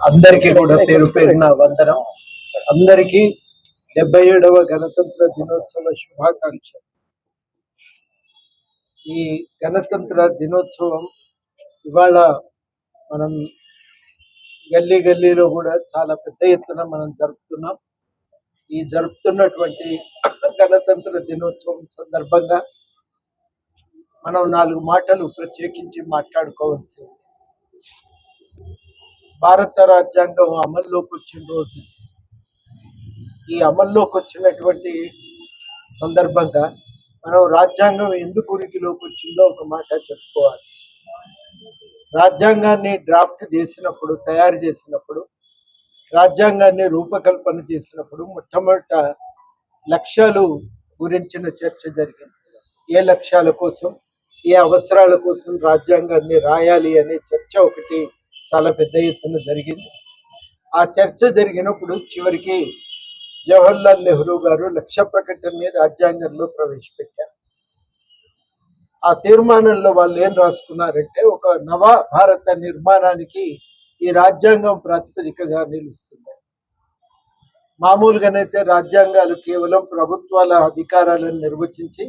అందరికీ కూడా పేరు పేరున వందనం. అందరికీ 77వ గణతంత్ర దినోత్సవ శుభాకాంక్షలు. ఈ గణతంత్ర దినోత్సవం ఇవాళ మనం గల్లీ గల్లీలో కూడా చాలా పెద్ద ఎత్తున మనం జరుపుతున్నాం. ఈ జరుపుతున్నటువంటి గణతంత్ర దినోత్సవం సందర్భంగా మనం 4 మాటలు ప్రత్యేకించి మాట్లాడుకోవాల్సి ఉంది. భారత రాజ్యాంగం అమల్లోకి వచ్చిన రోజు, ఈ అమల్లోకి వచ్చినటువంటి సందర్భంగా మనం రాజ్యాంగం ఎందుకు ఉనికిలోకి వచ్చిందో ఒక మాట చెప్పుకోవాలి. రాజ్యాంగాన్ని డ్రాఫ్ట్ చేసినప్పుడు, తయారు చేసినప్పుడు, రాజ్యాంగాన్ని రూపకల్పన చేసినప్పుడు మొట్టమొదట లక్ష్యాలు గురించిన చర్చ జరిగింది. ఏ లక్ష్యాల కోసం, ఏ అవసరాల కోసం రాజ్యాంగాన్ని రాయాలి అనే చర్చ ఒకటి చాలా పెద్ద ఎత్తున జరిగింది. ఆ చర్చ జరిగినప్పుడు చివరికి జవహర్లాల్ నెహ్రూ గారు లక్ష్య ప్రకటనని రాజ్యాంగంలో ప్రవేశపెట్టారు. ఆ తీర్మానంలో వాళ్ళు ఏం రాసుకున్నారంటే, ఒక నవ భారత నిర్మాణానికి ఈ రాజ్యాంగం ప్రాతిపదికగా నిలుస్తుంది. మామూలుగానైతే రాజ్యాంగాలు కేవలం ప్రభుత్వాల అధికారాలను నిర్వచించి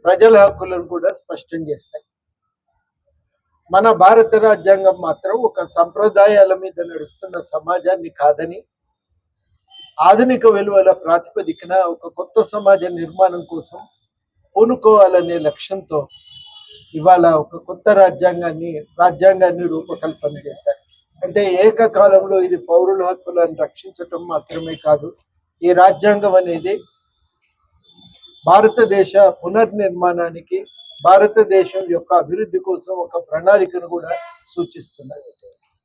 ప్రజల హక్కులను కూడా స్పష్టం చేస్తాయి. మన భారత రాజ్యాంగం మాత్రం ఒక సంప్రదాయాల మీద నడుస్తున్న సమాజాన్ని కాదని, ఆధునిక విలువల ప్రాతిపదికన ఒక కొత్త సమాజ నిర్మాణం కోసం పూనుకోవాలనే లక్ష్యంతో ఇవాళ ఒక కొత్త రాజ్యాంగాన్ని రూపకల్పన చేశారు. అంటే ఏకకాలంలో ఇది పౌరుల హక్కులను రక్షించటం మాత్రమే కాదు, ఈ రాజ్యాంగం అనేది భారతదేశ పునర్నిర్మాణానికి, భారతదేశం యొక్క అభివృద్ధి కోసం ఒక ప్రణాళికను కూడా సూచిస్తున్నది.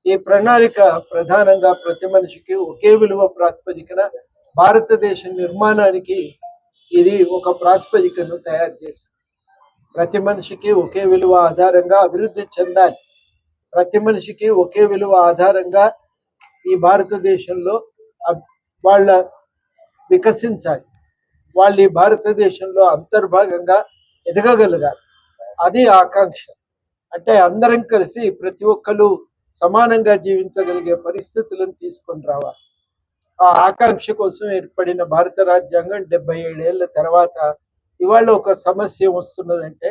ఈ ప్రణాళిక ప్రధానంగా ప్రతి మనిషికి ఒకే విలువ ప్రాతిపదికన భారతదేశ నిర్మాణానికి ఇది ఒక ప్రాతిపదికను తయారు చేసింది. ప్రతి మనిషికి ఒకే విలువ ఆధారంగా అభివృద్ధి చెందాలి, ప్రతి మనిషికి ఒకే విలువ ఆధారంగా ఈ భారతదేశంలో వాళ్ళ వికసించాలి, వాళ్ళు ఈ భారతదేశంలో అంతర్భాగంగా ఎదగగలగాలి. అది ఆకాంక్ష. అంటే అందరం కలిసి ప్రతి ఒక్కరు సమానంగా జీవించగలిగే పరిస్థితులను తీసుకొని రావాలి. ఆ ఆకాంక్ష కోసం ఏర్పడిన భారత రాజ్యాంగం 77 ఏళ్ల తర్వాత ఇవాళ ఒక సమస్య వస్తున్నదంటే,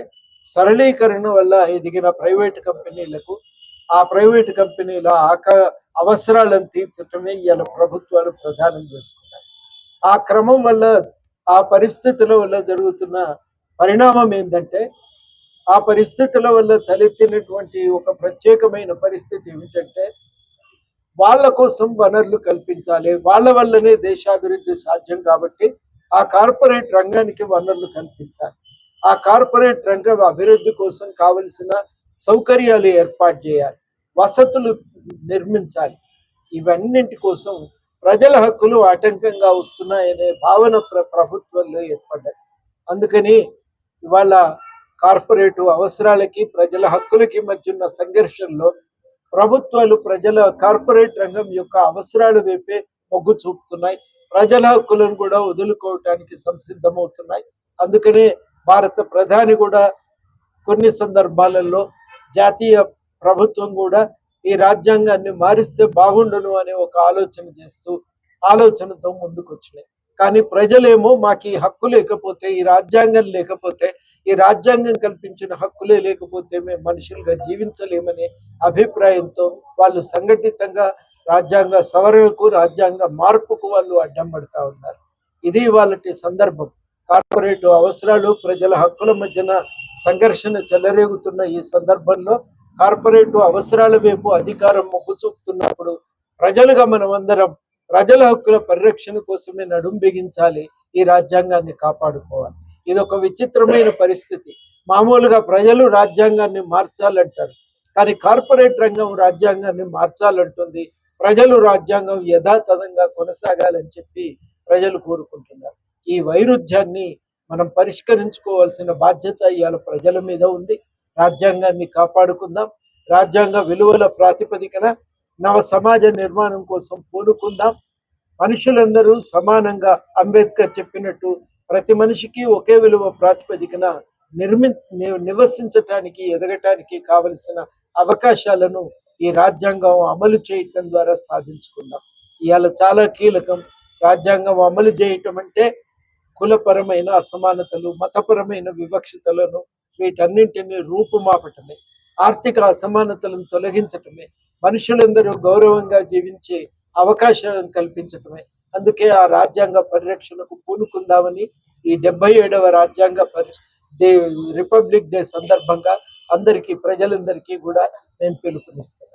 సరళీకరణ వల్ల ఎదిగిన ప్రైవేట్ కంపెనీలకు, ఆ ప్రైవేట్ కంపెనీల అవసరాలను తీర్చడమే ఇవాళ ప్రభుత్వాలు ప్రధానం చేసుకున్నాయి. ఆ క్రమం వల్ల, ఆ పరిస్థితుల వల్ల జరుగుతున్న పరిణామం ఏంటంటే, ఆ పరిస్థితుల వల్ల తలెత్తినటువంటి ఒక ప్రత్యేకమైన పరిస్థితి ఏమిటంటే, వాళ్ళ కోసం వనరులు కల్పించాలి, వాళ్ళ వల్లనే దేశాభివృద్ధి సాధ్యం. కాబట్టి ఆ కార్పొరేట్ రంగానికి వనరులు కల్పించాలి, ఆ కార్పొరేట్ రంగం అభివృద్ధి కోసం కావలసిన సౌకర్యాలు ఏర్పాటు చేయాలి, వసతులు నిర్మించాలి. ఇవన్నింటి కోసం ప్రజల హక్కులు ఆటంకంగా వస్తున్నాయనే భావన ప్రభుత్వంలో ఏర్పడ్డాయి. అందుకని ఇవాళ కార్పొరేటు అవసరాలకి, ప్రజల హక్కులకి మధ్య ఉన్న సంఘర్షణలో ప్రభుత్వాలు కార్పొరేట్ రంగం యొక్క అవసరాల వైపే మొగ్గు చూపుతున్నాయి, ప్రజల హక్కులను కూడా వదులుకోవటానికి సంసిద్ధమవుతున్నాయి. అందుకనే భారత ప్రధాని కూడా కొన్ని సందర్భాలలో జాతీయ ప్రభుత్వం కూడా ఈ రాజ్యాంగాన్ని మారిస్తే బాగుండును అనే ఒక ఆలోచనతో ముందుకు వచ్చినాయి. కానీ ప్రజలేమో మాకు ఈ హక్కు లేకపోతే, ఈ రాజ్యాంగం లేకపోతే, ఈ రాజ్యాంగం కల్పించిన హక్కులే లేకపోతే మేము మనుషులుగా జీవించలేమనే అభిప్రాయంతో వాళ్ళు సంఘటితంగా రాజ్యాంగ సవరణకు, రాజ్యాంగ మార్పుకు వాళ్ళు అడ్డం పడతా ఉన్నారు. ఇది వాళ్ళటి సందర్భం. కార్పొరేట్ అవసరాలు, ప్రజల హక్కుల మధ్యన సంఘర్షణ చెలరేగుతున్న ఈ సందర్భంలో కార్పొరేట్ అవసరాల వైపు అధికారం మొగ్గు చూపుతున్నప్పుడు ప్రజలుగా మనమందరం ప్రజల హక్కుల పరిరక్షణ కోసమే నడుం బిగించాలి, ఈ రాజ్యాంగాన్ని కాపాడుకోవాలి. ఇది ఒక విచిత్రమైన పరిస్థితి. మామూలుగా ప్రజలు రాజ్యాంగాన్ని మార్చాలంటారు, కానీ కార్పొరేట్ రంగం రాజ్యాంగాన్ని మార్చాలంటుంది. ప్రజలు రాజ్యాంగం యథాతథంగా కొనసాగాలని చెప్పి ప్రజలు కోరుకుంటున్నారు. ఈ వైరుధ్యాన్ని మనం పరిష్కరించుకోవాల్సిన బాధ్యత ఇవాళ ప్రజల మీద ఉంది. రాజ్యాంగాన్ని కాపాడుకుందాం, రాజ్యాంగ విలువల ప్రాతిపదికన నవ సమాజ నిర్మాణం కోసం పూనుకుందాం. మనుషులందరూ సమానంగా, అంబేద్కర్ చెప్పినట్టు ప్రతి మనిషికి ఒకే విలువ ప్రాతిపదికన నివసించటానికి, ఎదగటానికి కావలసిన అవకాశాలను ఈ రాజ్యాంగం అమలు చేయటం ద్వారా సాధించుకున్నాం. ఇవాళ చాలా కీలకం. రాజ్యాంగం అమలు చేయటం అంటే కులపరమైన అసమానతలు, మతపరమైన వివక్షతలను వీటన్నింటినీ రూపుమాపటమే, ఆర్థిక అసమానతలను తొలగించటమే, మనుషులందరూ గౌరవంగా జీవించే అవకాశాలను కల్పించటమే. అందుకే ఆ రాజ్యాంగ పరిరక్షణకు పూనుకుందామని ఈ 77వ రాజ్యాంగ రిపబ్లిక్ డే సందర్భంగా ప్రజలందరికీ కూడా నేను పిలుపునిస్తున్నాను.